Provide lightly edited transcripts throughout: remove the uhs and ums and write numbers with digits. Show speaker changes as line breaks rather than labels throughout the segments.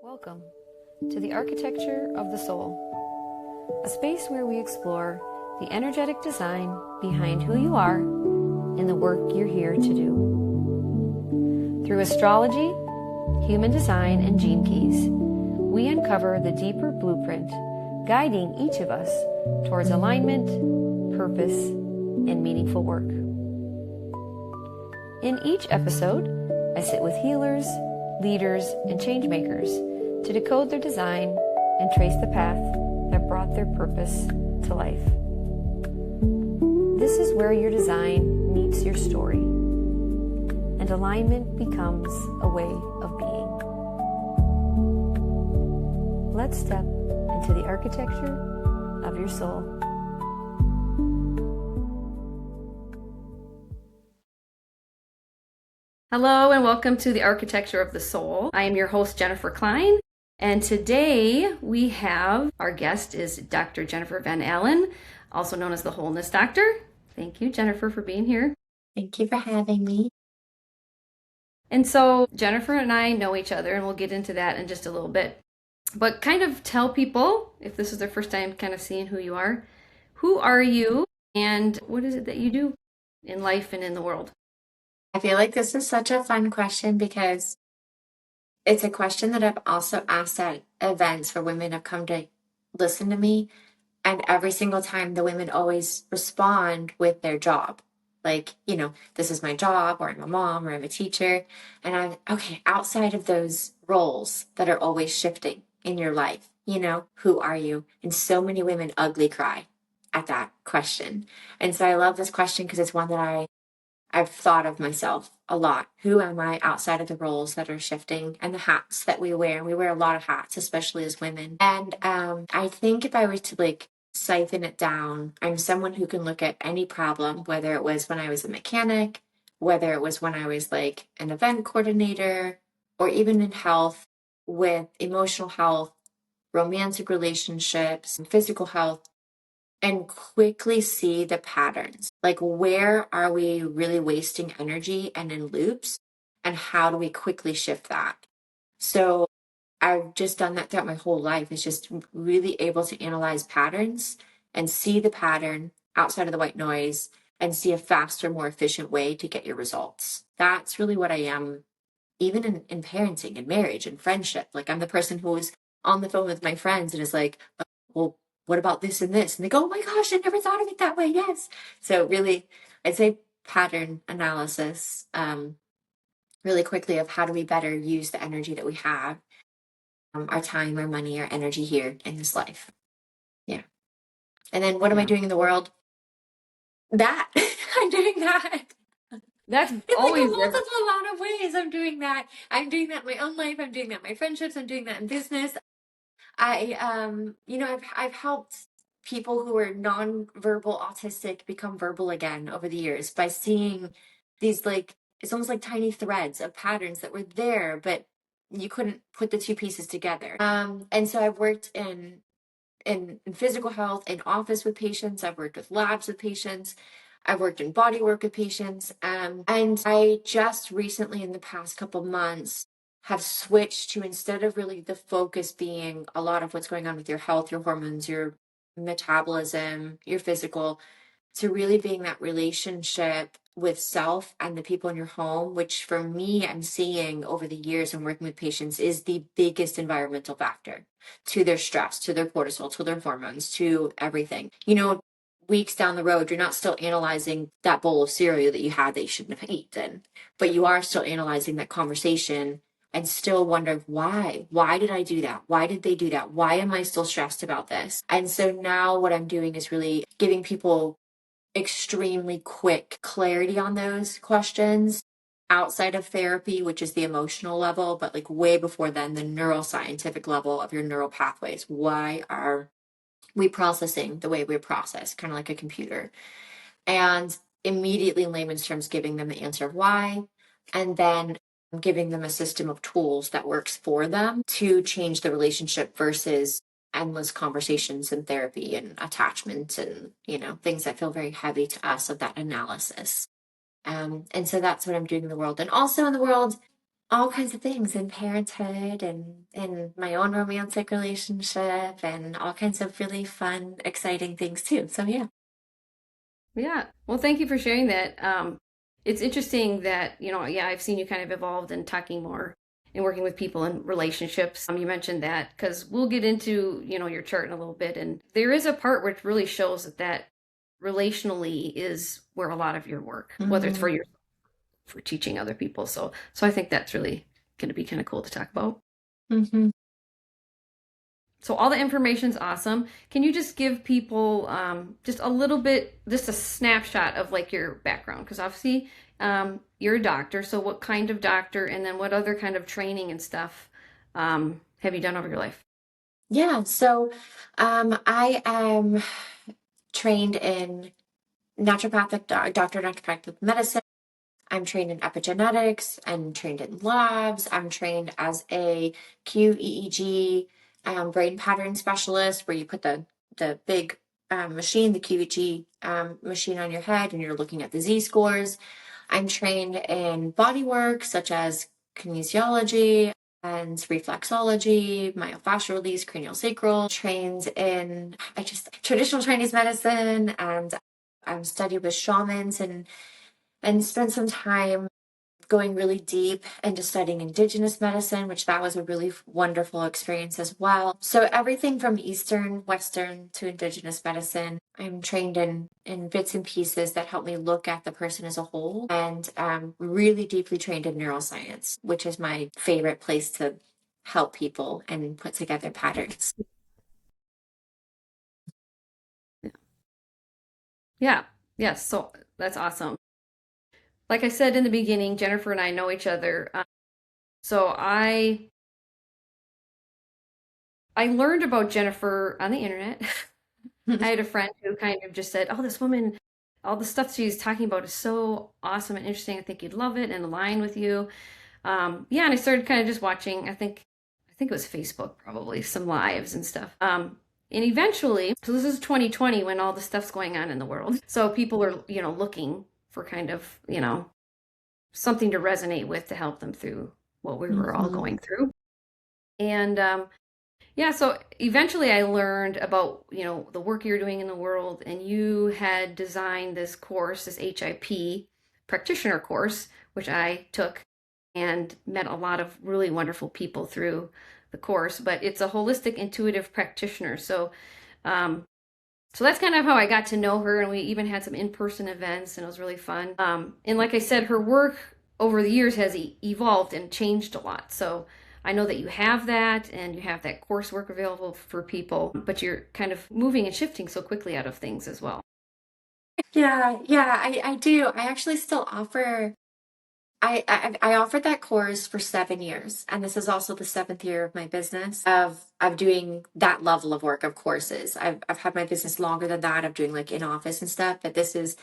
Welcome to the Architecture of the Soul, a space where we explore the energetic design behind who you are and the work you're here to do. Through astrology, human design, and gene keys, we uncover the deeper blueprint guiding each of us towards alignment, purpose, and meaningful work. In each episode, I sit with healers, leaders, and changemakers to decode their design and trace the path that brought their purpose to life. This is where your design meets your story, and alignment becomes a way of being. Let's step into the architecture of your soul. Hello and welcome to the Architecture of the Soul. I am your host, Jennifer Klein, and today we have, our guest is Dr. Jennifer Van Allen, also known as the Wholeness Doctor. Thank you, Jennifer, for being here.
Thank you for having me.
And so Jennifer and I know each other, and we'll get into that in just a little bit. But kind of tell people, if this is their first time kind of seeing who you are you, and what is it that you do in life and in the world?
I feel like this is such a fun question because it's a question that I've also asked at events where women have come to listen to me. And every single time the women always respond with their job. Like, this is my job, or I'm a mom, or I'm a teacher. And okay, outside of those roles that are always shifting in your life, who are you? And so many women ugly cry at that question. And so I love this question because it's one that I've thought of myself a lot. Who am I outside of the roles that are shifting and the hats that we wear? We wear a lot of hats, especially as women. And I think if I were to siphon it down, I'm someone who can look at any problem, whether it was when I was a mechanic, whether it was when I was an event coordinator, or even in health with emotional health, romantic relationships, and physical health, and quickly see the patterns. Where are we really wasting energy and in loops? And how do we quickly shift that? So I've just done that throughout my whole life, is just really able to analyze patterns and see the pattern outside of the white noise and see a faster, more efficient way to get your results. That's really what I am, even in parenting and marriage and friendship. I'm the person who is on the phone with my friends and is like, oh, well, what about this and this? And they go, oh my gosh, I never thought of it that way. Yes. So really, I'd say pattern analysis, really quickly, of how do we better use the energy that we have, our time, our money, our energy here in this life. Yeah. And then what am I doing in the world? That I'm doing that.
That's
It's
always
a lot of ways I'm doing that. I'm doing that in my own life. I'm doing that in my friendships. I'm doing that in business. I've helped people who are non-verbal autistic become verbal again over the years by seeing these, it's almost like tiny threads of patterns that were there, but you couldn't put the two pieces together. And so I've worked in physical health, in office with patients. I've worked with labs with patients. I've worked in body work with patients. And I just recently, in the past couple months, have switched to, instead of really the focus being a lot of what's going on with your health, your hormones, your metabolism, your physical, to really being that relationship with self and the people in your home, which for me, I'm seeing over the years and working with patients, is the biggest environmental factor to their stress, to their cortisol, to their hormones, to everything. Weeks down the road, you're not still analyzing that bowl of cereal that you had that you shouldn't have eaten, but you are still analyzing that conversation and still wonder, why did I do that? Why did they do that? Why am I still stressed about this? And so now what I'm doing is really giving people extremely quick clarity on those questions outside of therapy, which is the emotional level, but way before then, the neuroscientific level of your neural pathways. Why are we processing the way we process, kind of like a computer? And immediately, in layman's terms, giving them the answer of why, and then giving them a system of tools that works for them to change the relationship versus endless conversations and therapy and attachment and, things that feel very heavy to us, of that analysis. And so that's what I'm doing in the world. And also in the world, all kinds of things in parenthood and in my own romantic relationship and all kinds of really fun, exciting things too. So yeah.
Yeah. Well, thank you for sharing that. It's interesting that, yeah, I've seen you kind of evolved and talking more and working with people in relationships. You mentioned that because we'll get into, your chart in a little bit. And there is a part which really shows that relationally is where a lot of your work, whether it's
Mm-hmm.
for teaching other people. So I think that's really going to be kind of cool to talk about.
Mm-hmm.
So all the information's awesome. Can you just give people just a little bit, just a snapshot of like your background? Because obviously you're a doctor. So what kind of doctor, and then what other kind of training and stuff have you done over your life?
Yeah. So I am trained in doctor of naturopathic medicine. I'm trained in epigenetics. I'm trained in labs. I'm trained as a QEEG brain pattern specialist, where you put the big machine, the QEEG machine on your head, and you're looking at the Z scores. I'm trained in body work, such as kinesiology and reflexology, myofascial release, cranial sacral. Trained in I just traditional Chinese medicine, and I'm studied with shamans and spent some time going really deep into studying indigenous medicine, which that was a really wonderful experience as well. So everything from Eastern, Western to indigenous medicine. I'm trained in bits and pieces that help me look at the person as a whole, and really deeply trained in neuroscience, which is my favorite place to help people and put together patterns.
Yeah. Yes. So that's awesome. Like I said in the beginning, Jennifer and I know each other. So I learned about Jennifer on the internet. I had a friend who kind of just said, "Oh, this woman, all the stuff she's talking about is so awesome and interesting. I think you'd love it and align with you." Yeah, and I started kind of just watching. I think it was Facebook, probably some lives and stuff. And eventually, so this is 2020 when all the stuff's going on in the world. So people are, looking for kind of, something to resonate with to help them through what we were all
Mhm.
going through. And yeah, so eventually I learned about, the work you're doing in the world, and you had designed this course, this HIP practitioner course, which I took and met a lot of really wonderful people through the course, but it's a holistic intuitive practitioner. Um, so that's kind of how I got to know her, and we even had some in-person events, and it was really fun. And like I said, her work over the years has evolved and changed a lot. So I know that you have that, and you have that coursework available for people, but you're kind of moving and shifting so quickly out of things as well.
Yeah, yeah, I do. I actually still offer I offered that course for 7 years, and this is also the seventh year of my business of doing that level of work of courses. I've had my business longer than that of doing like in office and stuff, but this is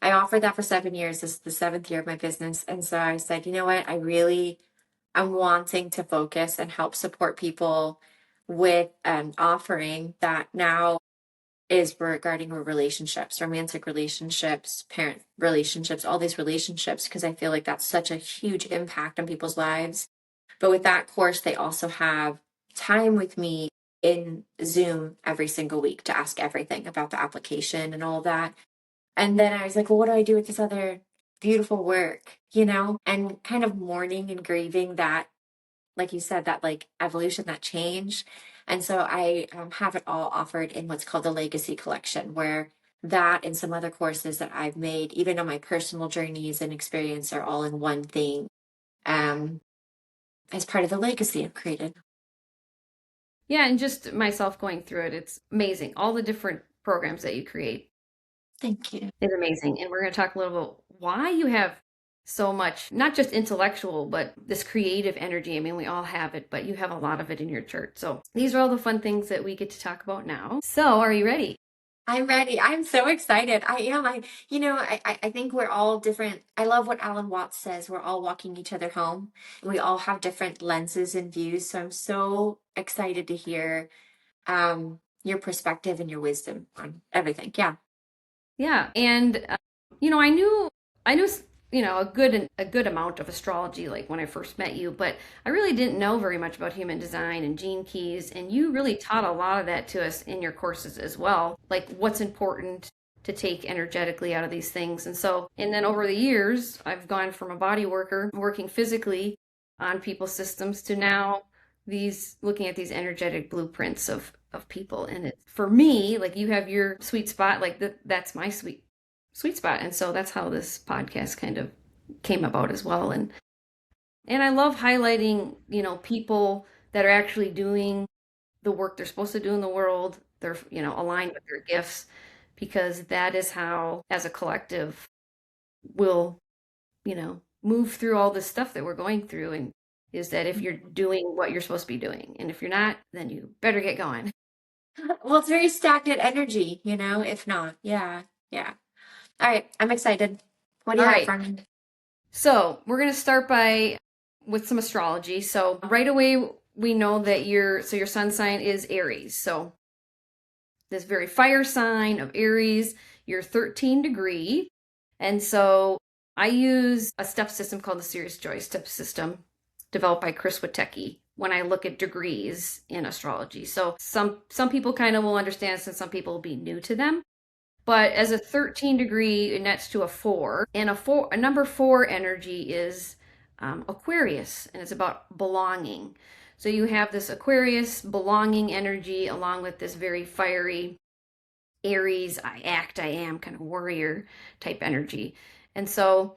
I offered that for 7 years. This is the seventh year of my business, and so I said, you know what, I'm wanting to focus and help support people with offering that now is regarding relationships, romantic relationships, parent relationships, all these relationships, because I feel like that's such a huge impact on people's lives. But with that course, they also have time with me in Zoom every single week to ask everything about the application and all that. And then I was like, well, what do I do with this other beautiful work, And kind of mourning and grieving that, like you said, that like evolution, that change. And so I have it all offered in what's called the Legacy Collection, where that and some other courses that I've made, even on my personal journeys and experience, are all in one thing um, as part of the legacy I've created.
Yeah, and just myself going through it, it's amazing. All the different programs that you create
Thank you.
is amazing. And we're going to talk a little about why you have so much, not just intellectual, but this creative energy. I mean, we all have it, but you have a lot of it in your chart. So these are all the fun things that we get to talk about now. So, are you ready?
I'm ready. I'm so excited. I am. I think we're all different. I love what Alan Watts says. We're all walking each other home. We all have different lenses and views. So I'm so excited to hear your perspective and your wisdom on everything. Yeah.
Yeah. And, I knew a good amount of astrology like when I first met you, but I really didn't know very much about human design and gene keys, and you really taught a lot of that to us in your courses as well, like what's important to take energetically out of these things. And then over the years, I've gone from a body worker working physically on people's systems to now these looking at these energetic blueprints of people. And it, for me, like you have your sweet spot, like that's my sweet spot. And so that's how this podcast kind of came about as well. And I love highlighting, people that are actually doing the work they're supposed to do in the world. They're, aligned with their gifts, because that is how, as a collective, we'll, move through all this stuff that we're going through. And is that if you're doing what you're supposed to be doing, and if you're not, then you better get going.
Well, it's very stagnant energy, if not. Yeah. Yeah. All right. I'm excited. What do
All
you have
right.
for me?
So we're going to start with some astrology. So right away, we know that your sun sign is Aries. So this very fire sign of Aries, you're 13 degree. And so I use a step system called the Serious Joy step system, developed by Chris Witecki, when I look at degrees in astrology. So some people kind of will understand this, and some people will be new to them. But as a 13 degree, it nets to a 4. And a number 4 energy is Aquarius, and it's about belonging. So you have this Aquarius belonging energy along with this very fiery Aries, I am kind of warrior type energy. And so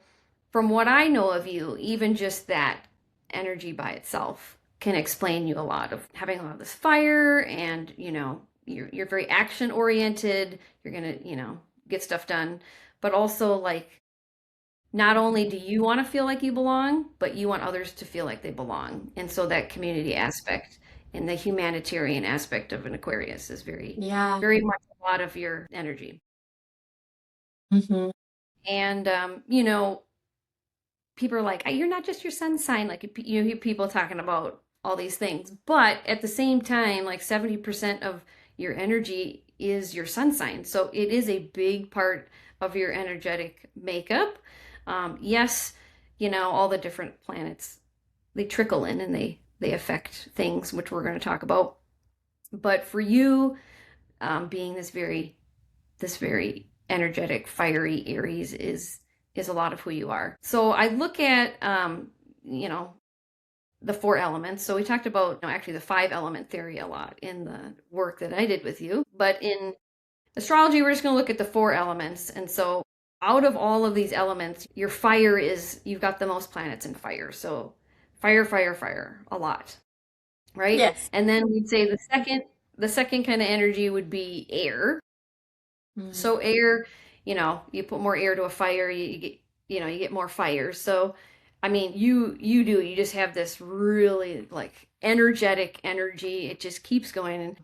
from what I know of you, even just that energy by itself can explain you a lot of having a lot of this fire, and you're very action oriented. You're gonna, get stuff done, but also like not only do you want to feel like you belong, but you want others to feel like they belong. And so that community aspect and the humanitarian aspect of an Aquarius is very,
Yeah.
very much a lot of your energy.
Hmm.
And people are like, you're not just your sun sign. Like you hear people talking about all these things, but at the same time, like 70% of your energy is your sun sign. So it is a big part of your energetic makeup. Yes, all the different planets, they trickle in and they affect things, which we're going to talk about. But for you, being this very energetic, fiery Aries is a lot of who you are. So I look at you know, the 4 elements. So we talked about actually the 5 element theory a lot in the work that I did with you. But in astrology, we're just going to look at the 4 elements. And so out of all of these elements, your fire is you've got the most planets in fire. So fire, fire, fire, a lot, right?
Yes.
And then we'd say the second kind of energy would be air.
Mm-hmm.
So air, you put more air to a fire, you get, you get more fire. So, I mean, you just have this really like energetic energy. It just keeps going. And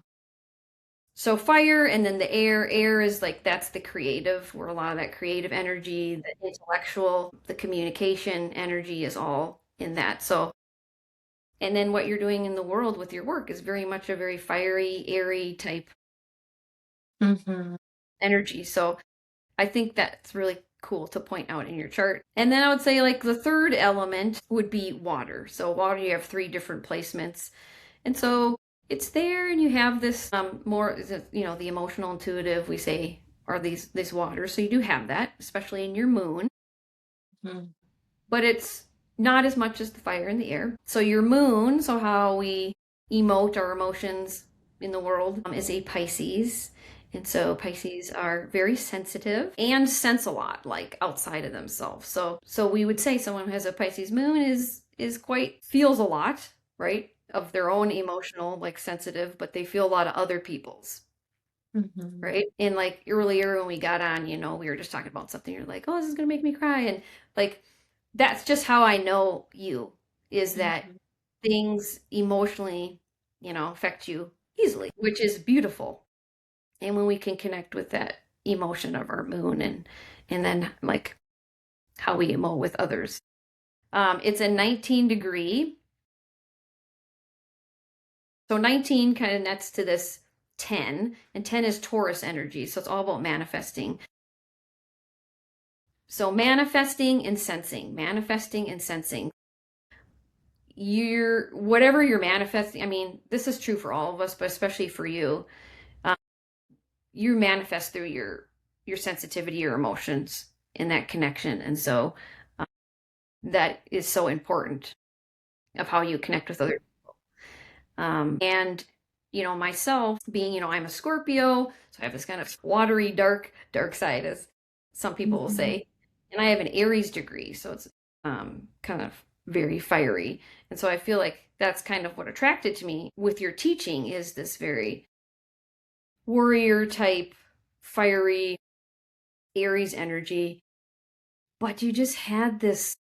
so fire, and then the air is like, that's the creative, where a lot of that creative energy, the intellectual, the communication energy is all in that. So, and then what you're doing in the world with your work is very much a very fiery, airy type
Hmm.
energy. So I think that's really cool to point out in your chart. And then I would say like the third element would be water. So water, you have 3 different placements. And so it's there, and you have this more, the emotional intuitive, we say, are these waters. So you do have that, especially in your moon, but it's not as much as the fire and the air. So your moon, so how we emote our emotions in the world, is a Pisces. And so Pisces are very sensitive and sense a lot, like outside of themselves. So we would say someone who has a Pisces moon is quite feels a lot, right? Of their own emotional, like sensitive, but they feel a lot of other people's,
Hmm.
right? And like earlier when we got on, we were just talking about something. You're like, oh, this is gonna make me cry, and like that's just how I know you, is that
Hmm.
things emotionally, affect you easily, which is beautiful. And when we can connect with that emotion of our moon, and then like how we emote with others. It's a 19 degree. So 19 kind of nets to this 10, and 10 is Taurus energy. So it's all about manifesting. So manifesting and sensing, manifesting and sensing. Whatever you're manifesting, I mean, this is true for all of us, but especially for you. Um, you manifest through your sensitivity, your emotions in that connection. And so that is so important of how you connect with other people. And myself being, I'm a Scorpio, so I have this kind of watery, dark side, as some people will
Mhm.
say. And I have an Aries degree, so it's kind of very fiery. And so I feel like that's kind of what attracted to me with your teaching is this very warrior type, fiery Aries energy. But you just had this,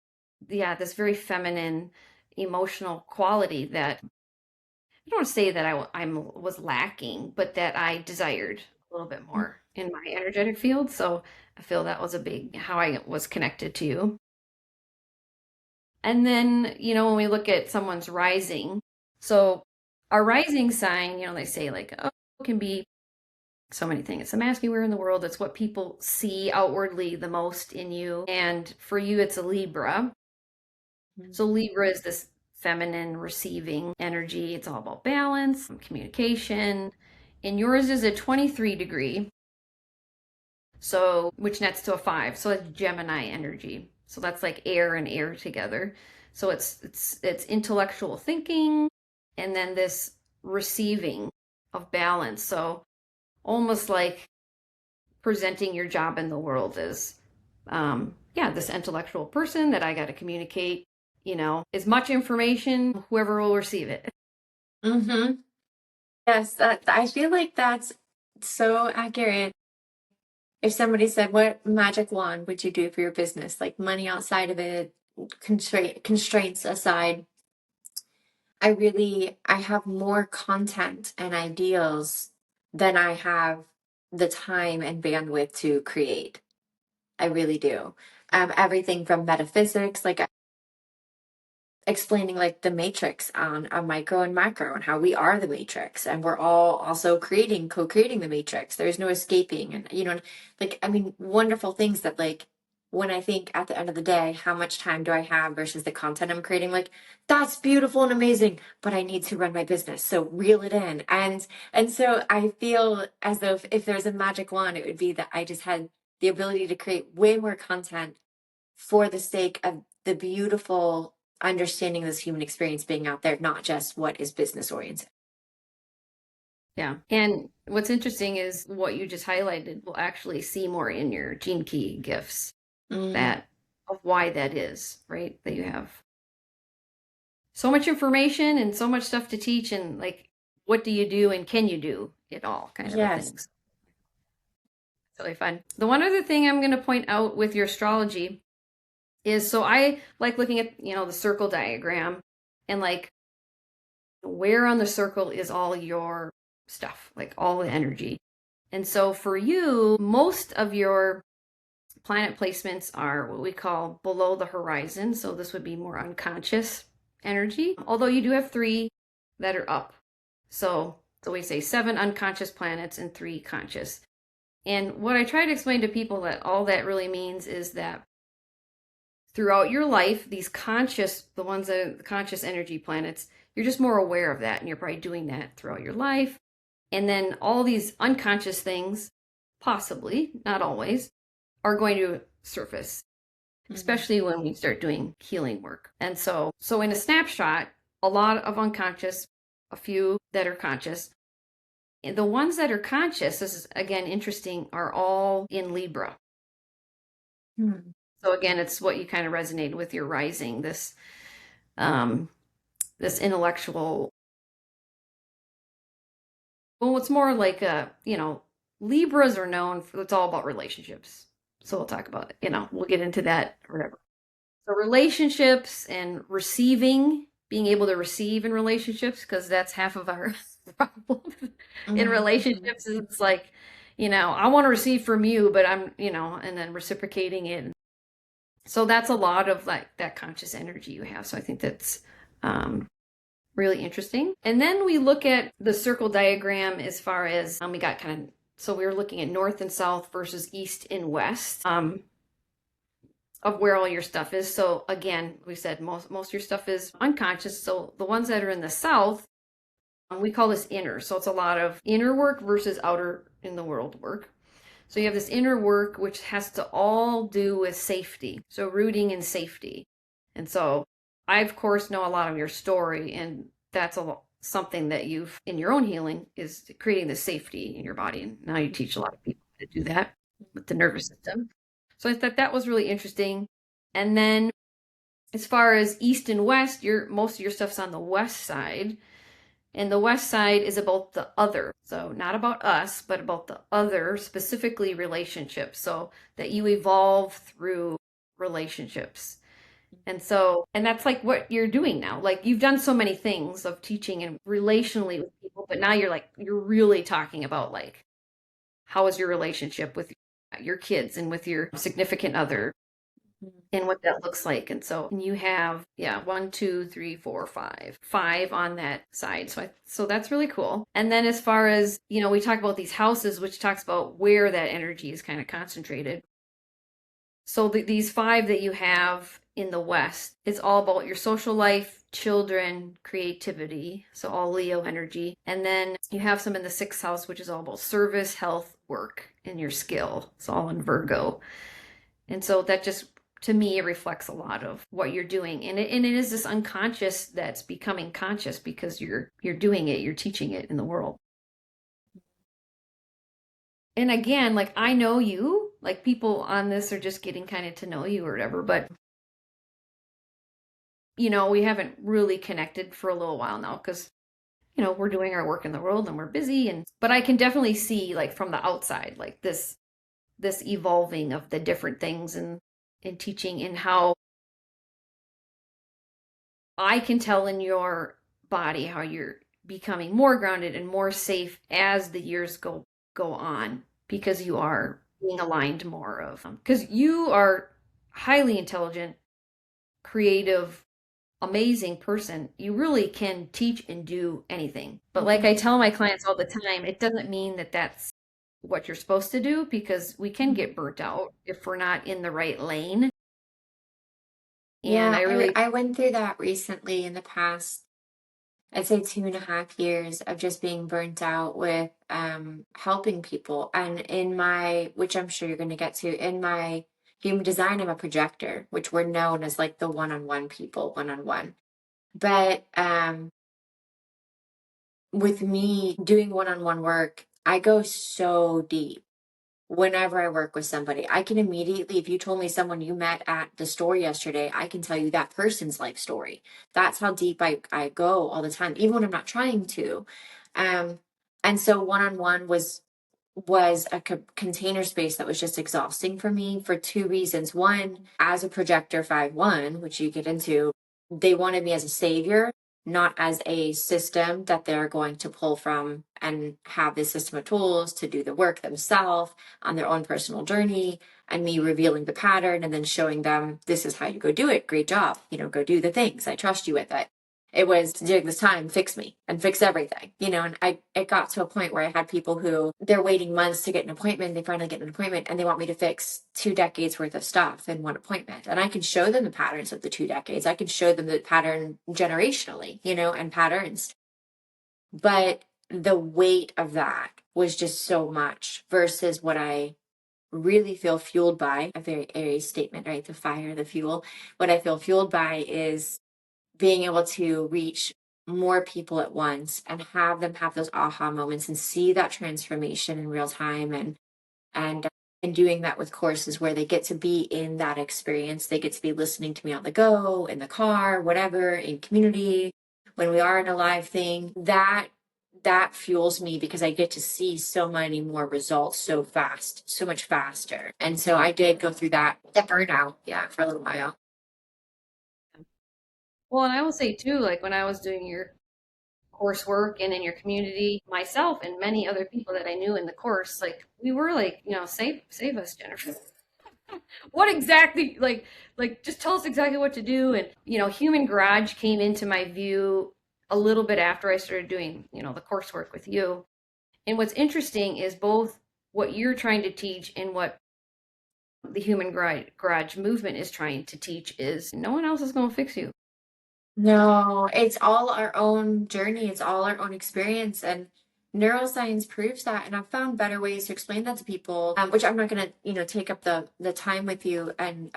yeah, this very feminine, emotional quality that I don't want to say that I was lacking, but that I desired a little bit more in my energetic field. So I feel that was a big how I was connected to you. And then, when we look at someone's rising, so our rising sign, they say like, oh, it can be so many things. It's the mask you wear in the world. It's what people see outwardly the most in you. And for you, it's a Libra. So Libra is this feminine receiving energy. It's all about balance, communication. And yours is a 23 degree, so which nets to a 5. So it's Gemini energy. So that's like air and air together. So it's intellectual thinking and then this receiving of balance. So almost like presenting your job in the world as this intellectual person that I got to communicate, as much information, whoever will receive it.
Mm-hmm. Yes, that I feel like that's so accurate. If somebody said, "What magic wand would you do for your business?" Like money outside of it, constraints aside, I have more content and ideals than I have the time and bandwidth to create. I really do. Everything from metaphysics, like explaining like the matrix on a micro and macro and how we are the matrix and we're all also co-creating the matrix. There's no escaping. And like I mean wonderful things that like when I think at the end of the day, how much time do I have versus the content I'm creating, like that's beautiful and amazing, but I need to run my business, so reel it in. And so I feel as though if there's a magic wand, it would be that I just had the ability to create way more content for the sake of the beautiful understanding this human experience being out there, not just what is business oriented.
Yeah. And what's interesting is what you just highlighted will actually see more in your gene key gifts
Mm,
that of why that is, right? That you have so much information and so much stuff to teach and like what do you do and can you do it all kind of a
yes.
thing. So it's really fun. The one other thing I'm going to point out with your astrology is so I like looking at, the circle diagram and like where on the circle is all your stuff, like all the energy. And so for you, most of your planet placements are what we call below the horizon. So this would be more unconscious energy, although you do have 3 that are up. So we say 7 unconscious planets and 3 conscious. And what I try to explain to people that all that really means is that throughout your life, these conscious, the ones that are the conscious energy planets, you're just more aware of that. And you're probably doing that throughout your life. And then all these unconscious things, possibly, not always, are going to surface,
Mhm.
especially when we start doing healing work. And so in a snapshot, a lot of unconscious, a few that are conscious. The ones that are conscious, this is again interesting, are all in Libra.
Hmm.
So again, it's what you kind of resonate with your rising, um, this intellectual. Well, it's more like Libras are known for it's all about relationships. So we'll talk about it. We'll get into that or whatever. So relationships and receiving, being able to receive in relationships, because that's half of our problem in
Mhm.
relationships. Is it's like, I want to receive from you, but and then reciprocating it. So that's a lot of like that conscious energy you have. So I think that's um, really interesting. And then we look at the circle diagram as far as we got kind of, so we were looking at north and south versus east and west. of where all your stuff is. So again, we said most of your stuff is unconscious. So the ones that are in the south, we call this inner. So it's a lot of inner work versus outer in the world work. So you have this inner work, which has to all do with safety. So rooting in safety. And so I, of course, know a lot of your story, and that's something that you've in your own healing is creating the safety in your body. And now you teach a lot of people how to do that with the nervous system. So I thought that was really interesting. And then as far as east and west, your most of your stuff's on the west side. And the west side is about the other. So, not about us, but about the other, specifically relationships. So, that you evolve through relationships. And so, and that's like what you're doing now. Like, you've done so many things of teaching and relationally with people, but now you're really talking about like, how is your relationship with your kids and with your significant other and what that looks like. And so you have, yeah, one, two, three, four, five on that side. So that's really cool. And then as far as, we talk about these houses, which talks about where that energy is kind of concentrated. So these five that you have in the West, it's all about your social life, children, creativity. So all Leo energy. And then you have some in the sixth house, which is all about service, health, work, and your skill. It's all in Virgo. And so that just to me it reflects a lot of what you're doing. And it is this unconscious that's becoming conscious because you're doing it, you're teaching it in the world. And again, like I know you, like people on this are just getting kind of to know you or whatever, but we haven't really connected for a little while now because we're doing our work in the world and we're busy but I can definitely see like from the outside like this evolving of the different things and in teaching and how I can tell in your body how you're becoming more grounded and more safe as the years go on because you are being aligned more of because you are highly intelligent, creative, amazing person. You really can teach and do anything. But like I tell my clients all the time, it doesn't mean that that's what you're supposed to do because we can get burnt out if we're not in the right lane. And
Yeah,
I really
I went through that recently in the past, I'd say 2.5 years of just being burnt out with helping people. And in my, which I'm sure you're going to get to, in my human design, I'm a projector, which we're known as like the one-on-one people, one-on-one. But with me doing one-on-one work, I go so deep whenever I work with somebody. I can immediately, if you told me someone you met at the store yesterday, I can tell you that person's life story. That's how deep I go all the time, even when I'm not trying to. Um, and so one-on-one was a container space that was just exhausting for me for two reasons. One, as a projector 5/1, which you get into, they wanted me as a savior, not as a system that they're going to pull from and have this system of tools to do the work themselves on their own personal journey, and me revealing the pattern and then showing them this is how you go do it. Great job. Go do the things. I trust you with it. It was during this time, fix me and fix everything, and it got to a point where I had people who they're waiting months to get an appointment. They finally get an appointment and they want me to fix 2 decades worth of stuff in one appointment. And I can show them the patterns of the 2 decades. I can show them the pattern generationally, and patterns. But the weight of that was just so much versus what I really feel fueled by, a very Aries statement, right? The fire, the fuel. What I feel fueled by is being able to reach more people at once and have them have those aha moments and see that transformation in real time and and doing that with courses where they get to be in that experience. They get to be listening to me on the go, in the car, whatever, in community, when we are in a live thing. That fuels me because I get to see so many more results so fast, so much faster. And so I did go through that burnout, yeah, for a little while.
well, and I will say too, like when I was doing your coursework and in your community, myself and many other people that I knew in the course, like we were like, save us, Jennifer. What exactly like just tell us exactly what to do. And Human Garage came into my view a little bit after I started doing, the coursework with you. And what's interesting is both what you're trying to teach and what the human garage movement is trying to teach is no one else is going to fix you.
No, it's all our own journey. It's all our own experience. And neuroscience proves that. And I've found better ways to explain that to people, which I'm not going to, take up the time with you and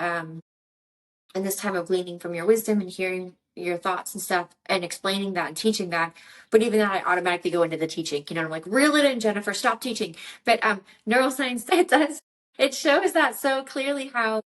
in this time of gleaning from your wisdom and hearing your thoughts and stuff and explaining that and teaching that. But even that, I automatically go into the teaching. I'm like, reel it in, Jennifer, stop teaching. But neuroscience, it shows that so clearly how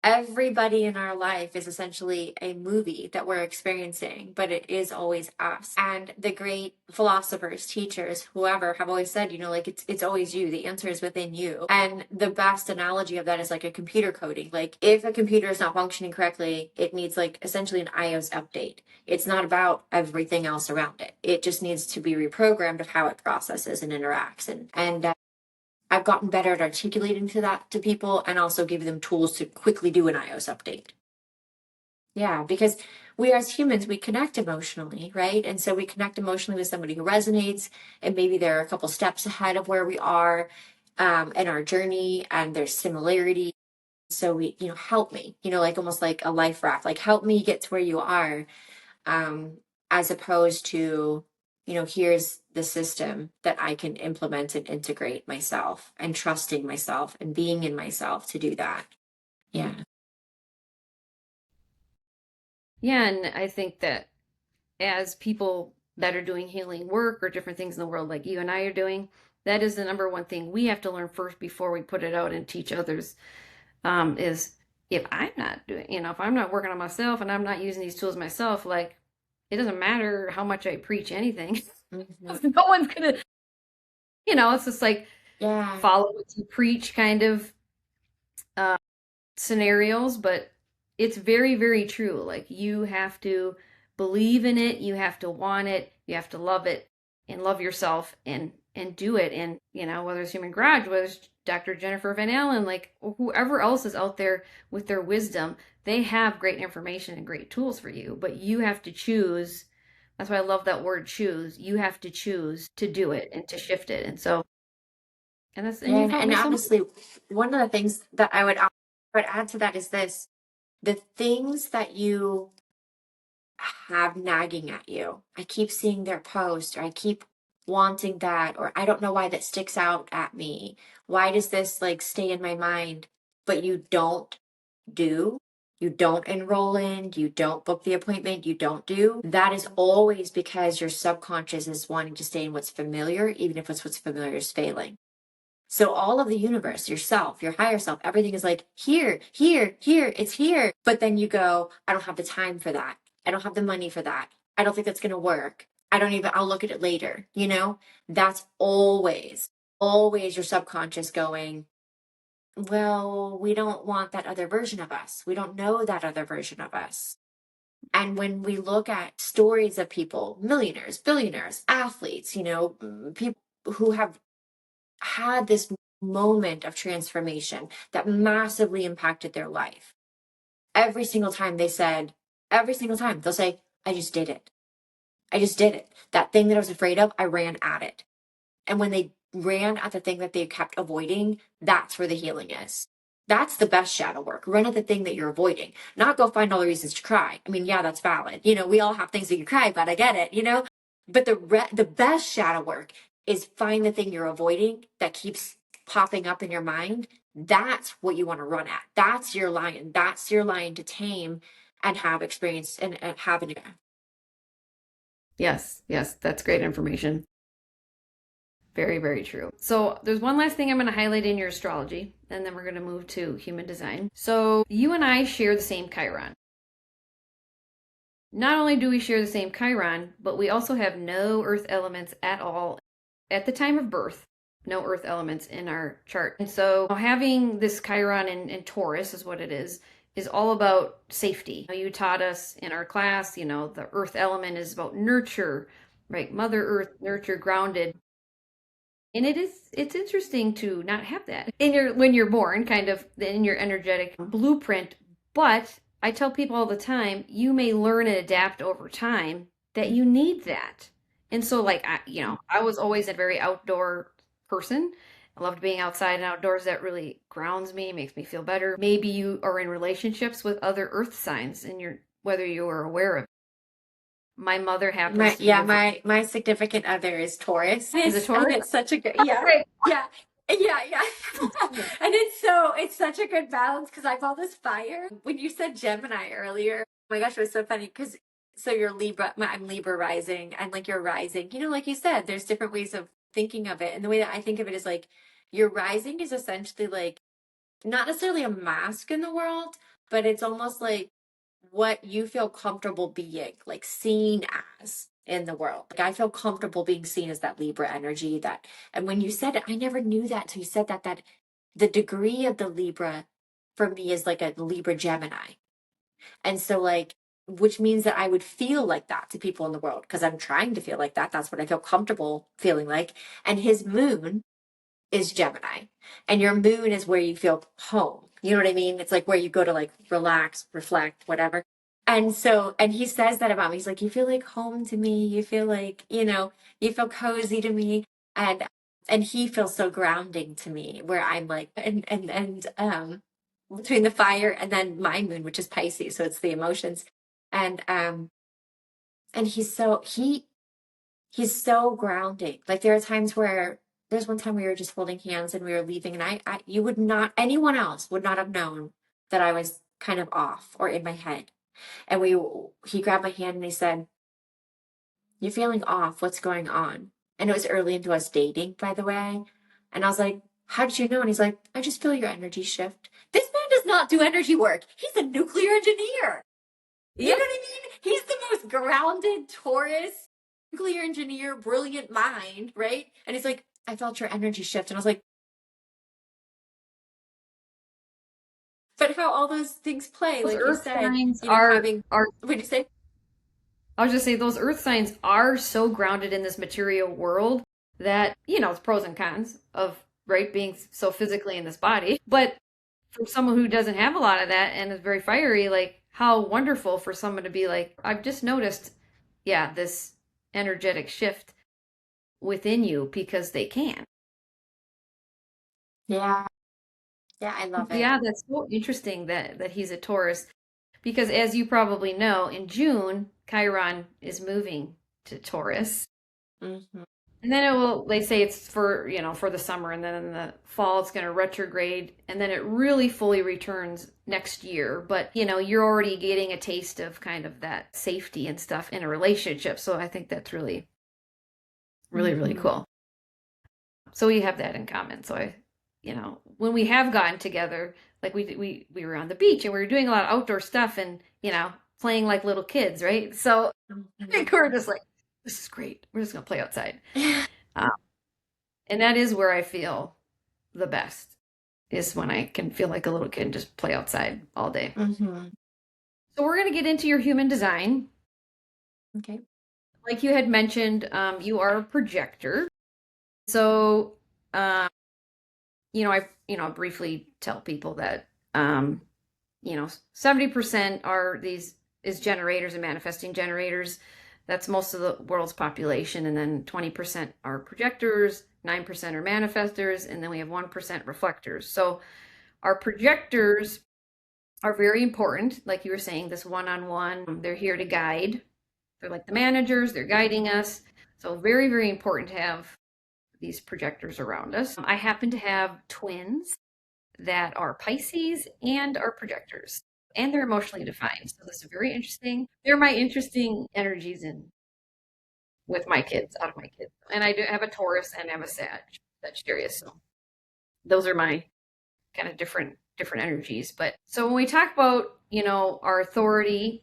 everybody in our life is essentially a movie that we're experiencing, but it is always us. And the great philosophers, teachers, whoever have always said, like it's always you. The answer is within you. And the best analogy of that is like a computer coding. Like if a computer is not functioning correctly, it needs like essentially an iOS update. It's not about everything else around it. It just needs to be reprogrammed of how it processes and interacts. And I've gotten better at articulating to people and also giving them tools to quickly do an iOS update. Yeah, because we as humans, we connect emotionally, right? And so we connect emotionally with somebody who resonates, and maybe they're a couple steps ahead of where we are in our journey, and there's similarity. So we, help me, like almost like a life raft, like help me get to where you are, um, as opposed to, here's the system that I can implement and integrate myself and trusting myself and being in myself to do that. Yeah.
Yeah, and I think that as people that are doing healing work or different things in the world, like you and I are doing, that is the number one thing we have to learn first before we put it out and teach others. Is if I'm not doing, if I'm not working on myself and I'm not using these tools myself, like it doesn't matter how much I preach anything.
Mhm.
No one's gonna, it's just like
Yeah.
follow what you preach kind of uh, scenarios, but it's very, very true. Like you have to believe in it, you have to want it, you have to love it and love yourself and do it. And whether it's Human Garage, whether it's Dr. Jennifer Van Allen, like whoever else is out there with their wisdom, they have great information and great tools for you, but you have to choose. That's why I love that word choose. You have to choose to do it and to shift it. And so, and
Yeah.
you've helped
And
me so much.
honestly, one of the things that would add to that is this: the things that you have nagging at you. I keep seeing their post, or I keep wanting that, or I don't know why that sticks out at me. Why does this like stay in my mind? But you don't do, you don't enroll in, you don't book the appointment, you don't do. That is always because your subconscious is wanting to stay in what's familiar, even if it's what's familiar is failing. So all of the universe, yourself, your higher self, everything is like here, here, here, it's here. But then you go, I don't have the time for that. I don't have the money for that. I don't think that's going to work. I'll look at it later. That's always your subconscious going, well, we don't want that other version of us. We don't know that other version of us. And when we look at stories of people, millionaires, billionaires, athletes, people who have had this moment of transformation that massively impacted their life. Every single time they'll say, I just did it. I just did it. That thing that I was afraid of, I ran at it. And when they ran at the thing that they kept avoiding, that's where the healing is. That's the best shadow work. Run at the thing that you're avoiding, not go find all the reasons to cry. I mean, yeah, that's valid. We all have things that you cry about. I get it. But the best shadow work is find the thing you're avoiding that keeps popping up in your mind. That's what you want to run at. That's your lion. That's your lion to tame and have experience and have an.
Yes, yes, that's great information. Very, very true. So there's one last thing I'm going to highlight in your astrology, and then we're going to move to human design. So you and I share the same Chiron. Not only do we share the same Chiron, but we also have no earth elements at all at the time of birth. No earth elements in our chart. And so having this Chiron in Taurus is what it is all about safety. You taught us in our class, the earth element is about nurture, right? Mother Earth, nurture, grounded. And it's interesting to not have that in your when you're born, kind of in your energetic blueprint. But I tell people all the time, you may learn and adapt over time that you need that. And so like I was always a very outdoor person. I loved being outside and outdoors. That really grounds me, makes me feel better. Maybe you are in relationships with other earth signs and you're whether you are aware of it. My mother happens
My
to be
yeah,
a
my significant other is Taurus.
is a
And
Taurus.
it's such a good
Oh, great.
yeah. Yeah. And it's such a good balance because I've all this fire. When you said Gemini earlier, oh my gosh, it was so funny because so you're Libra, I'm Libra rising, and like you're rising. You know, like you said, there's different ways of thinking of it. And the way that I think of it is like your rising is essentially like not necessarily a mask in the world, but it's almost like what you feel comfortable being, like seen as in the world. Like I feel comfortable being seen as that Libra energy that, and when you said it, I never knew that. So you said that the degree of the Libra for me is like a Libra Gemini. And so like, which means that I would feel like that to people in the world because I'm trying to feel like that. That's what I feel comfortable feeling like. And his moon is Gemini. And your moon is where you feel home. You know what I mean? It's like where you go to like relax, reflect, whatever. And so, and he says that about me. He's like, you feel like home to me. You feel like, you feel cozy to me. And he feels so grounding to me where I'm like, between the fire and then my moon, which is Pisces. So it's the emotions. And, and he's so grounding. Like there are times where there's one time we were just holding hands and we were leaving, and you would not, anyone else would not have known that I was kind of off or in my head. And he grabbed my hand and he said, "You're feeling off. What's going on?" And it was early into us dating, by the way. And I was like, "How did you know?" And he's like, "I just feel your energy shift." This man does not do energy work. He's a nuclear engineer. You know
Yeah,
what I mean? He's the most grounded Taurus, nuclear engineer, brilliant mind, right? And he's like, I felt your energy shift. And I was like, but how all those things play,
those
like you
earth
said,
signs are
having,
are
what did you say?
I was just saying those earth signs are so grounded in this material world that, it's pros and cons of, right, being so physically in this body. But for someone who doesn't have a lot of that and is very fiery, like how wonderful for someone to be like, I've just noticed, yeah, this energetic shift within you because they can.
Yeah. Yeah, I love it.
Yeah, that's so interesting that he's a Taurus because as you probably know, in June, Chiron is moving to Taurus.
Hmm.
And then they say it's for, for the summer, and then in the fall it's going to retrograde, and then it really fully returns next year. But, you're already getting a taste of kind of that safety and stuff in a relationship. So I think that's really, really, really
Hmm.
cool. So we have that in common. So when we have gotten together, like we were on the beach and we were doing a lot of outdoor stuff and, playing like little kids, right? So I think we're just like, this is great. We're just going to play outside. Um, and that is where I feel the best is when I can feel like a little kid and just play outside all day.
Hmm.
So we're going to get into your human design.
Okay.
Like you had mentioned, you are a projector. So, um, I briefly tell people that, 70% are these is generators and manifesting generators. That's most of the world's population. And then 20% are projectors, 9% are manifestors, and then we have 1% reflectors. So our projectors are very important. Like you were saying, this one-on-one, they're here to guide. They're like the managers, they're guiding us. So very, very important to have these projectors around us. I happen to have twins that are Pisces and are projectors, and they're emotionally defined. So this is very interesting. They're my interesting energies in with my kids, out of my kids. And I do have a Taurus and I have a Sagittarius. So those are my kind of different energies. But so when we talk about, our authority,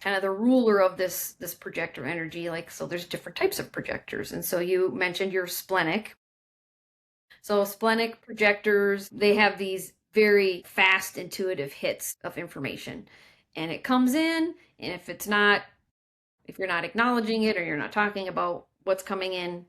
kind of the ruler of this projector energy, like so there's different types of projectors. And so you mentioned your splenic. So splenic projectors, they have these very fast intuitive hits of information. And it comes in, and if you're not acknowledging it or you're not talking about what's coming in,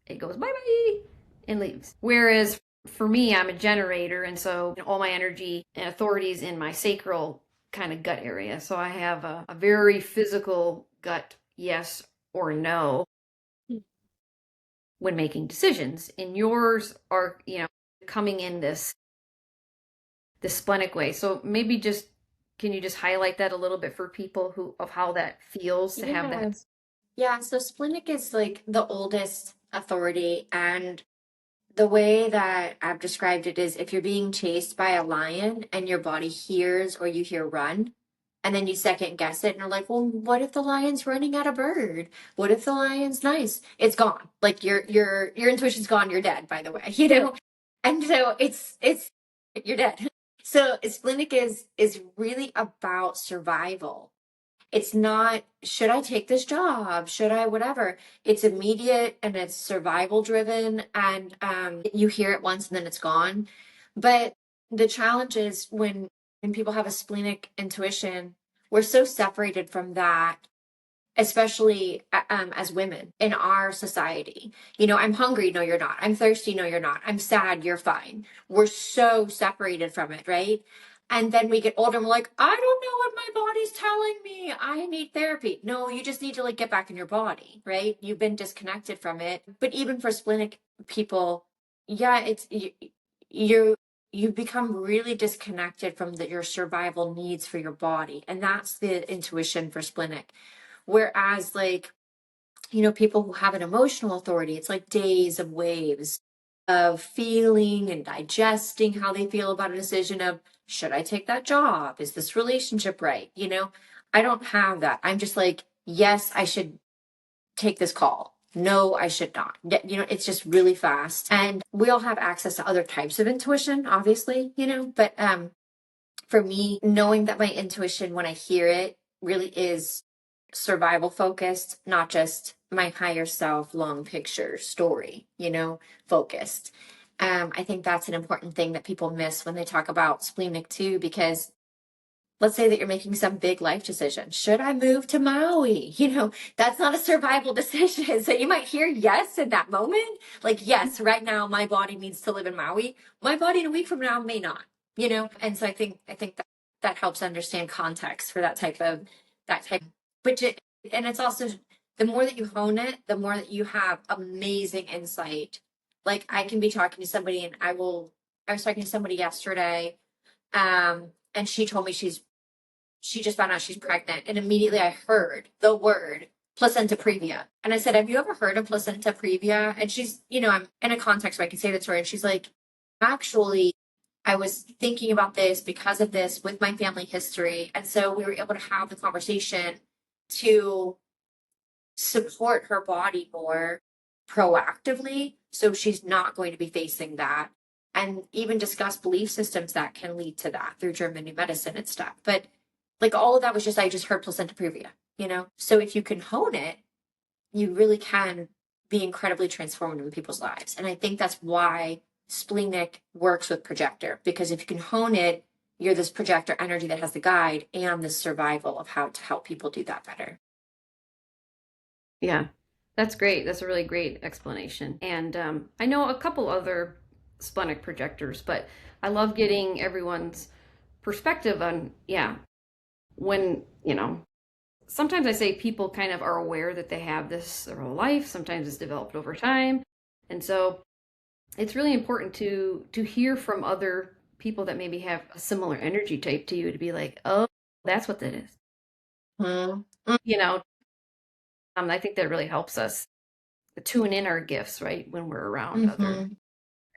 it goes bye-bye and leaves. Whereas for me, I'm a generator, and so all my energy and authorities in my sacral kind of gut area. So I have a very physical gut yes or no. when making decisions. And yours are, coming in this splenic way. So maybe just can you just highlight that a little bit for people who of how that feels to have that?
Yes. Yeah, so splenic is like the oldest authority, and the way that I've described it is if you're being chased by a lion and your body hears or you hear run, and then you second guess it and you're like, well, what if the lion's running at a bird? What if the lion's nice? It's gone. Like your intuition's gone, you're dead, by the way, you
Yeah.
know? And so it's you're dead. So splenic is really about survival. It's not, should I take this job? Should I, whatever? It's immediate and it's survival driven, and you hear it once and then it's gone. But the challenge is when people have a splenic intuition, we're so separated from that, especially as women in our society. You know, I'm hungry, no, you're not. I'm thirsty, no, you're not. I'm sad, you're fine. We're so separated from it, right? And then we get older and we're like, I don't know what my body's telling me. I need therapy. No, you just need to like get back in your body, right? You've been disconnected from it. But even for splenic people, yeah, you you become really disconnected from your survival needs for your body. And that's the intuition for splenic. Whereas, like, people who have an emotional authority, it's like days of waves of feeling and digesting how they feel about a decision of, should I take that job? Is this relationship right? I don't have that. I'm just like, yes, I should take this call. No, I should not. It's just really fast. And we all have access to other types of intuition, obviously, but for me, knowing that my intuition, when I hear it, really is survival focused, not just my higher self, long picture story, focused. I think that's an important thing that people miss when they talk about splenic too, because let's say that you're making some big life decision. Should I move to Maui? That's not a survival decision. So you might hear yes in that moment. Like, yes, right now my body needs to live in Maui. My body in a week from now may not. And so I think that helps understand context for that type. Which and it's also the more that you hone it, the more that you have amazing insight. Like I can be talking to somebody and I was talking to somebody yesterday, and she told me she just found out she's pregnant. And immediately I heard the word placenta previa. And I said, have you ever heard of placenta previa? And I'm in a context where I can say that to her. And she's like, actually, I was thinking about this because of this with my family history. And so we were able to have the conversation to support her body more proactively. So she's not going to be facing that. And even discuss belief systems that can lead to that through German new medicine and stuff. But like all of that was just, I just heard placenta previa. So if you can hone it, you really can be incredibly transformative in people's lives. And I think that's why splenic works with projector, because if you can hone it, you're this projector energy that has the guide and the survival of how to help people do that better.
Yeah, that's great. That's a really great explanation. And I know a couple other splenic projectors, but I love getting everyone's perspective on, yeah, when, sometimes I say people kind of are aware that they have this their whole life. Sometimes it's developed over time. And so it's really important to hear from other people that maybe have a similar energy type to you to be like, oh, that's what that is.
Mm-hmm.
You know, I think that really helps us tune in our gifts, right, when we're around other
Mm-hmm.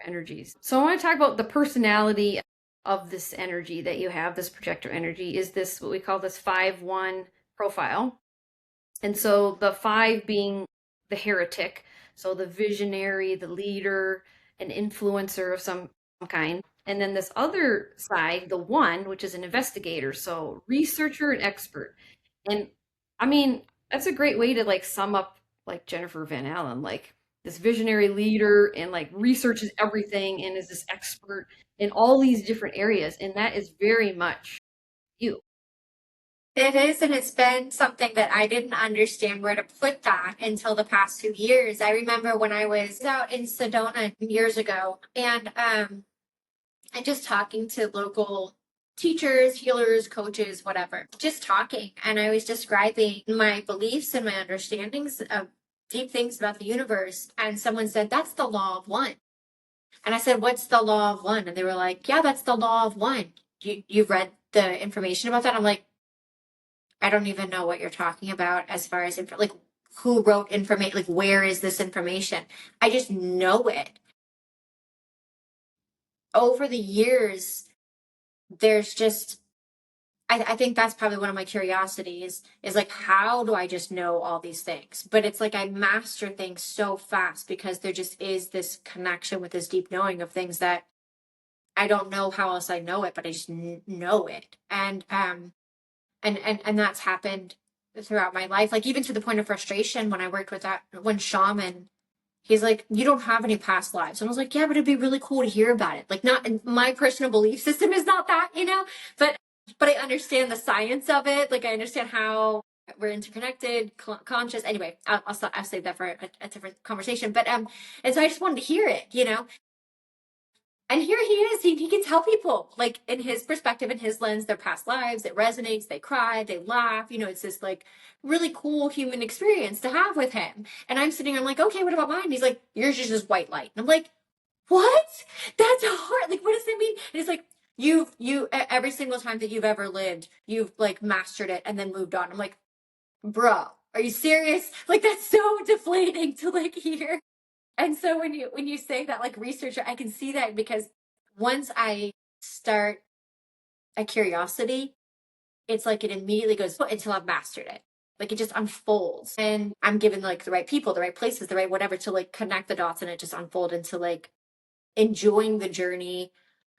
energies. So I want to talk about the personality of this energy that you have, this projector energy. Is this what we call this 5-1 profile? And so the 5 being the heretic, so the visionary, the leader, an influencer of some kind. And then this other side, the 1, which is an investigator, so researcher and expert. And I mean, that's a great way to like sum up like Jennifer Van Allen, like this visionary leader and like researches everything and is this expert in all these different areas. And that is very much you.
It is, and it's been something that I didn't understand where to put that until the past 2 years. I remember when I was out in Sedona years ago, and just talking to local teachers, healers, coaches, whatever, just talking. And I was describing my beliefs and my understandings of deep things about the universe. And someone said, that's the law of one. And I said, what's the law of one? And they were like, yeah, that's the law of one. You've read the information about that? I'm like, I don't even know what you're talking about as far as like who wrote information, like where is this information? I just know it. Over the years, there's just I think that's probably one of my curiosities is like how do I just know all these things? But it's like I master things so fast because there just is this connection with this deep knowing of things that I don't know how else I know it, but I just know it. And that's happened throughout my life, like even to the point of frustration when I worked with that one shaman. He's like, you don't have any past lives. And I was like, yeah, but it'd be really cool to hear about it. Like, not my personal belief system is not that, but I understand the science of it. Like, I understand how we're interconnected, conscious. Anyway, I'll save that for a different conversation. But and so I just wanted to hear it. And here he is. He can tell people, like, in his perspective, in his lens, their past lives. It resonates. They cry. They laugh. It's this, like, really cool human experience to have with him. And I'm sitting there, I'm like, okay, what about mine? And he's like, yours is just white light. And I'm like, what? That's hard. Like, what does that mean? And he's like, every single time that you've ever lived, you've, like, mastered it and then moved on. I'm like, bro, are you serious? Like, that's so deflating to, like, hear. And so when you say that, like, researcher, I can see that because once I start a curiosity, it's like it immediately goes until I've mastered it. Like it just unfolds and I'm given like the right people, the right places, the right whatever to like connect the dots and it just unfold into like enjoying the journey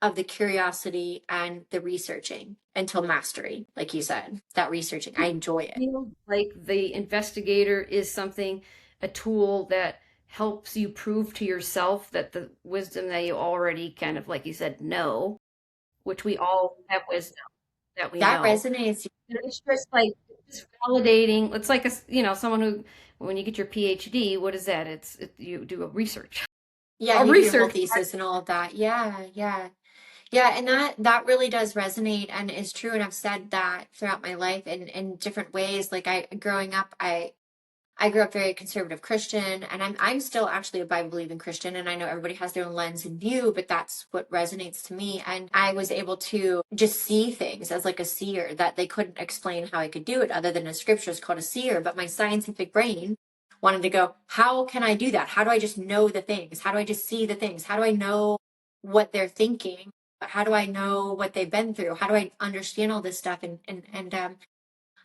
of the curiosity and the researching until mastery, like you said, that researching. I enjoy it.
Feel like the investigator is something, a tool that helps you prove to yourself that the wisdom that you already kind of, like you said, know, which we all have wisdom that we
That
know.
resonates.
And it's just like just validating. It's like someone who, when you get your PhD, what is that? You do a research,
Yeah,
a
you do your whole
research.
thesis and all of that. Yeah, yeah. Yeah, and that really does resonate and is true. And I've said that throughout my life in different ways. Like I growing up, I grew up very conservative Christian, and I'm still actually a Bible believing Christian. And I know everybody has their own lens and view, but that's what resonates to me. And I was able to just see things as like a seer that they couldn't explain how I could do it other than a scripture is called a seer. But my scientific brain wanted to go, how can I do that? How do I just know the things? How do I just see the things? How do I know what they're thinking? How do I know what they've been through? How do I understand all this stuff?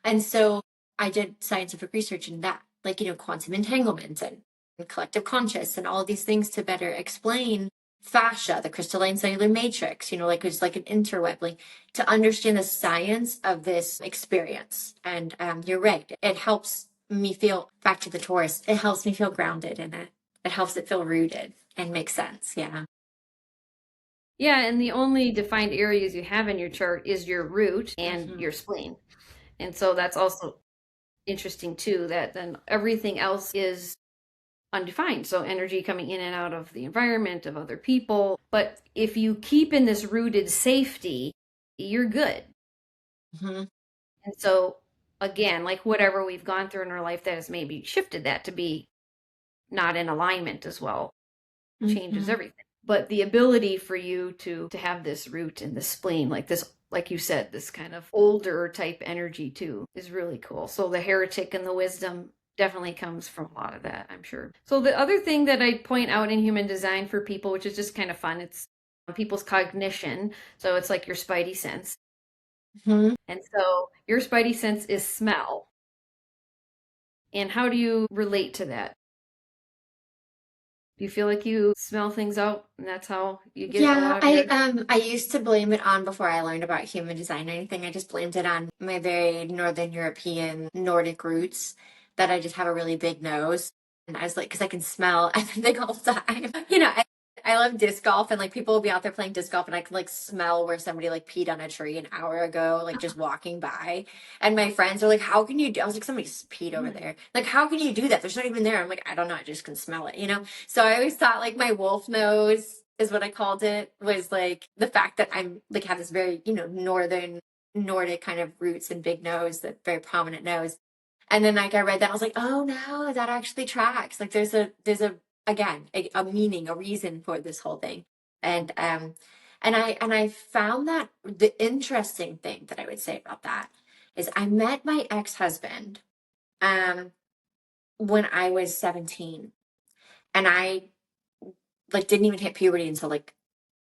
And so I did scientific research in that, like, quantum entanglement and collective conscious and all these things to better explain fascia, the crystalline cellular matrix, like it's like an interweb, like to understand the science of this experience. And you're right. It helps me feel back to the Taurus. It helps me feel grounded in it. It helps it feel rooted and make sense. Yeah.
Yeah, and the only defined areas you have in your chart is your root and
Hmm.
your spleen. And so that's also interesting too, that then everything else is undefined. So energy coming in and out of the environment, of other people. But if you keep in this rooted safety, you're good.
Hmm.
And so again, like whatever we've gone through in our life that has maybe shifted that to be not in alignment as well changes
Hmm.
everything. But the ability for you to have this root in the spleen, like this, like you said, this kind of older type energy too, is really cool. So the heretic and the wisdom definitely comes from a lot of that, I'm sure. So the other thing that I point out in human design for people, which is just kind of fun, it's people's cognition. So it's like your spidey sense.
Hmm.
And so your spidey sense is smell. And how do you relate to that? Do you feel like you smell things out and that's how you get a
Yeah,
lot of
I
your
I used to blame it on before I learned about human design or anything. I just blamed it on my very Northern European Nordic roots that I just have a really big nose. And I was like, because I can smell everything all the time. I love disc golf and like people will be out there playing disc golf and I can like smell where somebody like peed on a tree an hour ago, like just walking by. And my friends are like, how can you do? I was like, somebody's peed over there. Like, how can you do that? There's not even there. I'm like, I don't know. I just can smell it. So I always thought like my wolf nose is what I called it, was like the fact that I'm like have this very, northern Nordic kind of roots and big nose, that very prominent nose. And then like I read that, I was like, oh no, that actually tracks. Like there's a again a meaning, a reason for this whole thing. And and I found that the interesting thing that I would say about that is I met my ex-husband um when I was 17, and I like didn't even hit puberty until like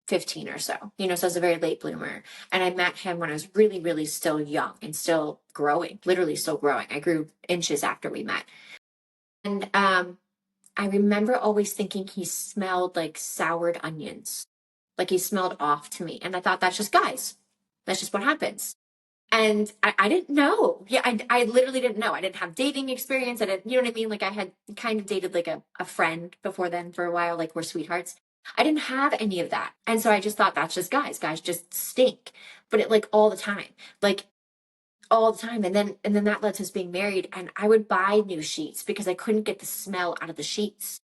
15 or so, so I was a very late bloomer. And I met him when I was really, really still young and still growing, literally still growing. I grew inches after we met. And I remember always thinking he smelled like soured onions, like he smelled off to me. And I thought, that's just guys. That's just what happens. And I didn't know. Yeah, I literally didn't know. I didn't have dating experience. I didn't, you know what I mean? Like I had kind of dated like a friend before then for a while, like we're sweethearts. I didn't have any of that. And so I just thought that's just guys. Guys just stink. But it like all the time. Like all the time. And then that led to us being married. And I would buy new sheets because I couldn't get the smell out of the sheets.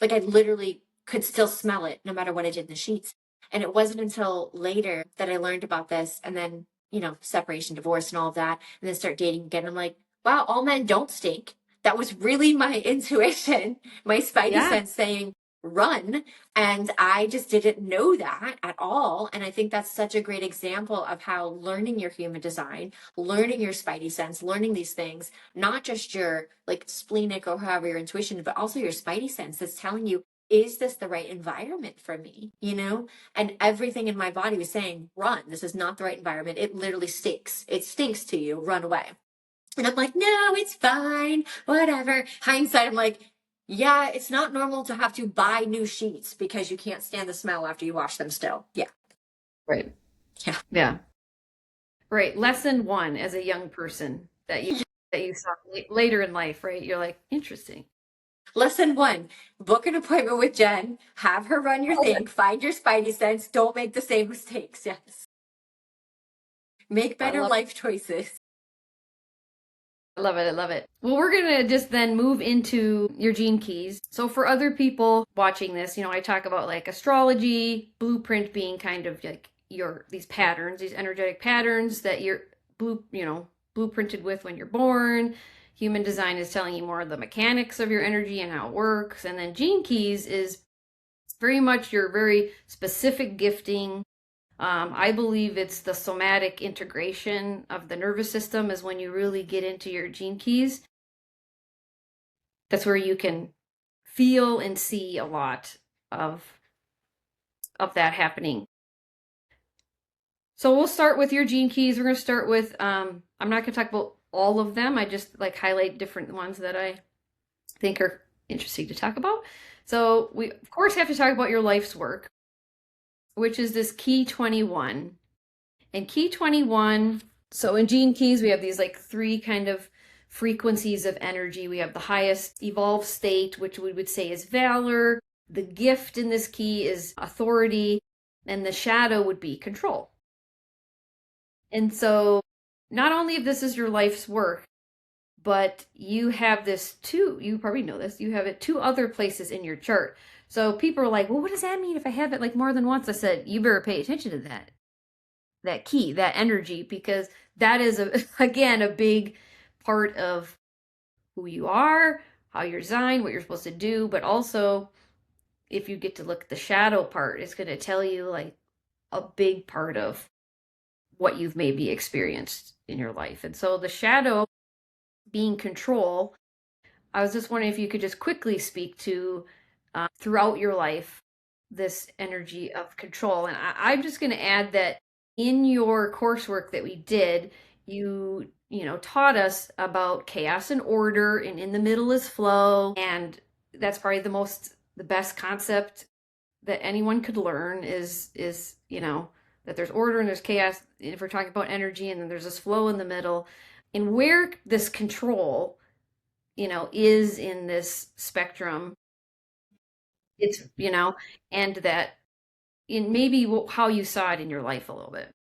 Like I literally could still smell it no matter what I did in the sheets. And it wasn't until later that I learned about this, and then, separation, divorce, and all of that, and then start dating again. I'm like, wow, all men don't stink. That was really my intuition, my spidey
Yeah.
sense saying, run. And I just didn't know that at all. And I think that's such a great example of how learning your human design, learning your spidey sense, learning these things, not just your like splenic or however your intuition, but also your spidey sense that's telling you, is this the right environment for me? And everything in my body was saying, run. This is not the right environment. It literally stinks. It stinks to you. Run away. And I'm like, no, it's fine. Whatever. Hindsight, I'm like, yeah, it's not normal to have to buy new sheets because you can't stand the smell after you wash them still. Yeah.
Right.
Yeah.
Yeah. Right. Lesson one as a young person that you saw later in life, right? You're like, interesting.
Lesson one, book an appointment with Jen, have her run your thing, find your spidey sense, don't make the same mistakes. Yes. Make
I
better
love
life choices.
I love it. I love it. Well, we're going to just then move into your gene keys. So for other people watching this, I talk about like astrology, blueprint being kind of like these patterns, these energetic patterns that you're blueprinted with when you're born. Human design is telling you more of the mechanics of your energy and how it works. And then gene keys is very much your very specific gifting. I believe it's the somatic integration of the nervous system is when you really get into your gene keys. That's where you can feel and see a lot of that happening. So we'll start with your gene keys. We're going to start with I'm not going to talk about all of them. I just like highlight different ones that I think are interesting to talk about. So we of course have to talk about your life's work, which is this key 21. And key 21, so in gene keys, we have these like three kind of frequencies of energy. We have the highest evolved state, which we would say is valor. The gift in this key is authority, and the shadow would be control. And so, not only if this is your life's work, but you have this too, you probably know this, you have it two other places in your chart. So people are like, well, what does that mean if I have it like more than once? I said, you better pay attention to that key, that energy, because that is again a big part of who you are, how you're designed, what you're supposed to do, but also if you get to look at the shadow part, it's going to tell you like a big part of what you've maybe experienced in your life. And so the shadow being control, I was just wondering if you could just quickly speak to throughout your life this energy of control. And I'm just going to add that in your coursework that we did, you taught us about chaos and order, and in the middle is flow. And that's probably the best concept that anyone could learn is that there's order and there's chaos if we're talking about energy, and then there's this flow in the middle. And where this control is in this spectrum, it's and that in maybe how you saw it in your life a little bit.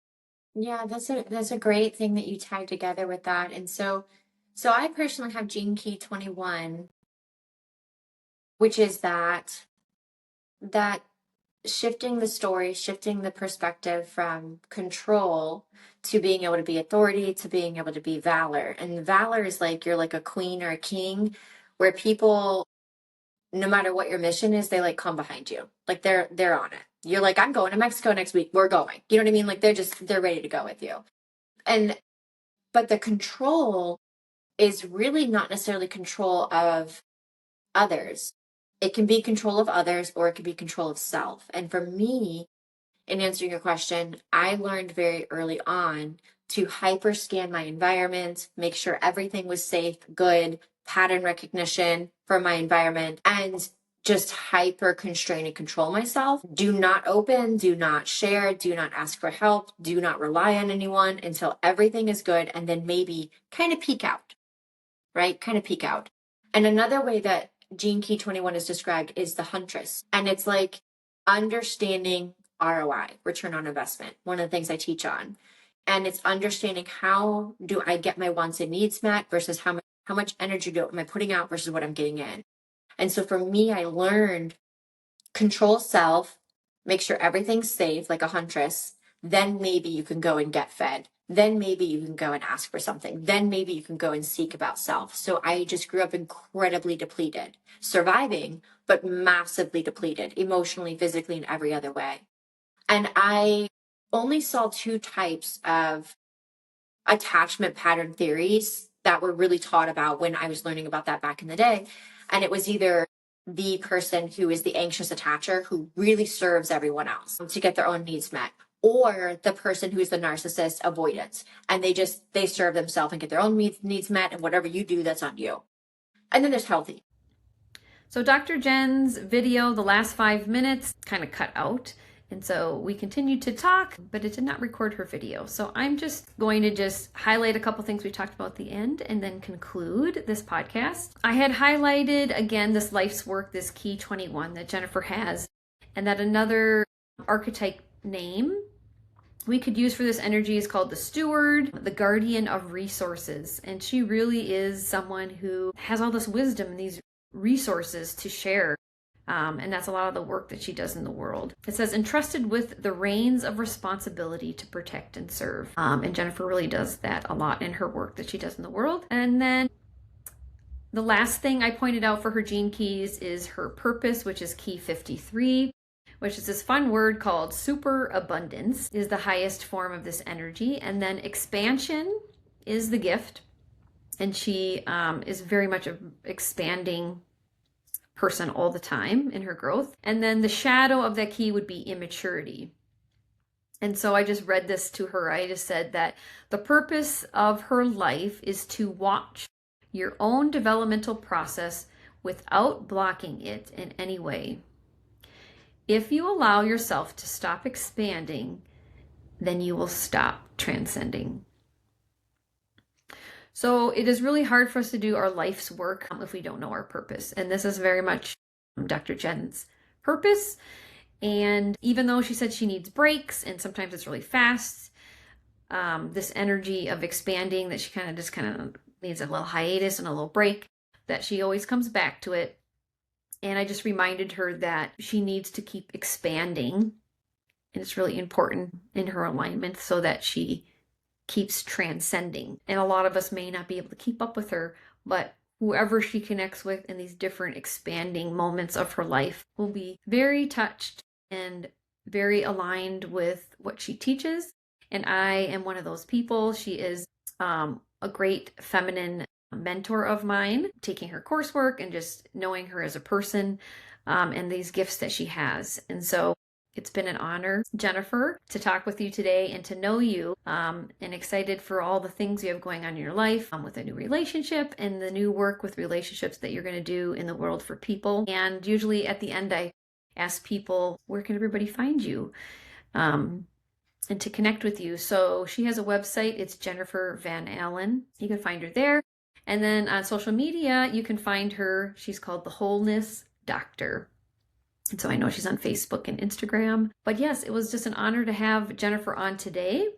Yeah, that's a great thing that you tied together with that. And so I personally have gene key 21, which is that shifting the story, shifting the perspective from control to being able to be authority, to being able to be valor. And valor is like you're like a queen or a king, where people, no matter what your mission is, they like come behind you. Like they're on it. You're like, I'm going to Mexico next week. We're going. You know what I mean? Like they're ready to go with you. And but the control is really not necessarily control of others. It can be control of others, or it can be control of self. And for me, in answering your question, I learned very early on to hyper scan my environment, make sure everything was safe, good, pattern recognition for my environment, and just hyper constrain and control myself. Do not open, do not share, do not ask for help, do not rely on anyone until everything is good, and then maybe kind of peek out, right? Kind of peek out. And another way that Gene Key 21 is described is the huntress. And it's like understanding ROI, return on investment, one of the things I teach on. And it's understanding, how do I get my wants and needs met versus how much energy am I putting out versus what I'm getting in. And so for me, I learned control self, make sure everything's safe, like a huntress. Then maybe you can go and get fed. Then maybe you can go and ask for something. Then maybe you can go and seek about self. So I just grew up incredibly depleted, surviving, but massively depleted, emotionally, physically, in every other way. And I only saw two types of attachment pattern theories that were really taught about when I was learning about that back in the day. And it was either the person who is the anxious attacher, who really serves everyone else to get their own needs met, or the person who's the narcissist, avoidance, and they serve themselves and get their own needs met, and whatever you do, that's on you. And then there's healthy.
So Dr. Jen's video, the last 5 minutes, kind of cut out. And so we continued to talk, but it did not record her video. So I'm just going to highlight a couple things we talked about at the end and then conclude this podcast. I had highlighted, again, this life's work, this Key 21 that Jennifer has, and that another archetype name we could use for this energy is called the steward, the guardian of resources. And she really is someone who has all this wisdom and these resources to share. And that's a lot of the work that she does in the world. It says, entrusted with the reins of responsibility to protect and serve. And Jennifer really does that a lot in her work that she does in the world. And then the last thing I pointed out for her gene keys is her purpose, which is key 53, which is this fun word called superabundance, is the highest form of this energy. And then expansion is the gift. And she is very much an expanding person all the time in her growth. And then the shadow of that key would be immaturity. And so I just read this to her. I just said that the purpose of her life is to watch your own developmental process without blocking it in any way. If you allow yourself to stop expanding, then you will stop transcending. So it is really hard for us to do our life's work if we don't know our purpose. And this is very much Dr. Jen's purpose. And even though she said she needs breaks and sometimes it's really fast, this energy of expanding that she kind of needs a little hiatus and a little break, that she always comes back to it. And I just reminded her that she needs to keep expanding. And it's really important in her alignment so that she keeps transcending. And a lot of us may not be able to keep up with her, but whoever she connects with in these different expanding moments of her life will be very touched and very aligned with what she teaches. And I am one of those people. She is a great feminine mentor of mine, taking her coursework and just knowing her as a person and these gifts that she has. And so it's been an honor, Jennifer, to talk with you today and to know you, and excited for all the things you have going on in your life with a new relationship and the new work with relationships that you're going to do in the world for people. And usually at the end, I ask people, where can everybody find you? And to connect with you. So she has a website. It's Jennifer Van Allen. You can find her there. And then on social media, you can find her. She's called the Wholeness Doctor. And so I know she's on Facebook and Instagram. But yes, it was just an honor to have Jennifer on today.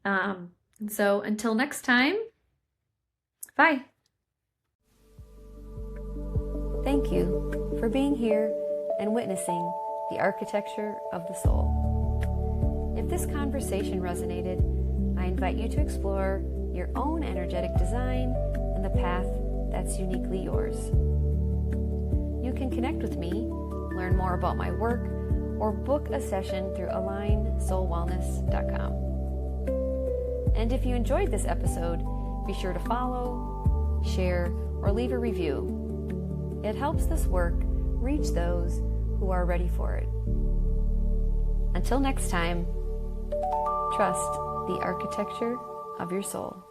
And so until next time, bye. Thank you for being here and witnessing the architecture of the soul. If this conversation resonated, invite you to explore your own energetic design and the path that's uniquely yours. You can connect with me, learn more about my work, or book a session through alignsoulwellness.com. And if you enjoyed this episode, be sure to follow, share, or leave a review. It helps this work reach those who are ready for it. Until next time, trust the architecture of your soul.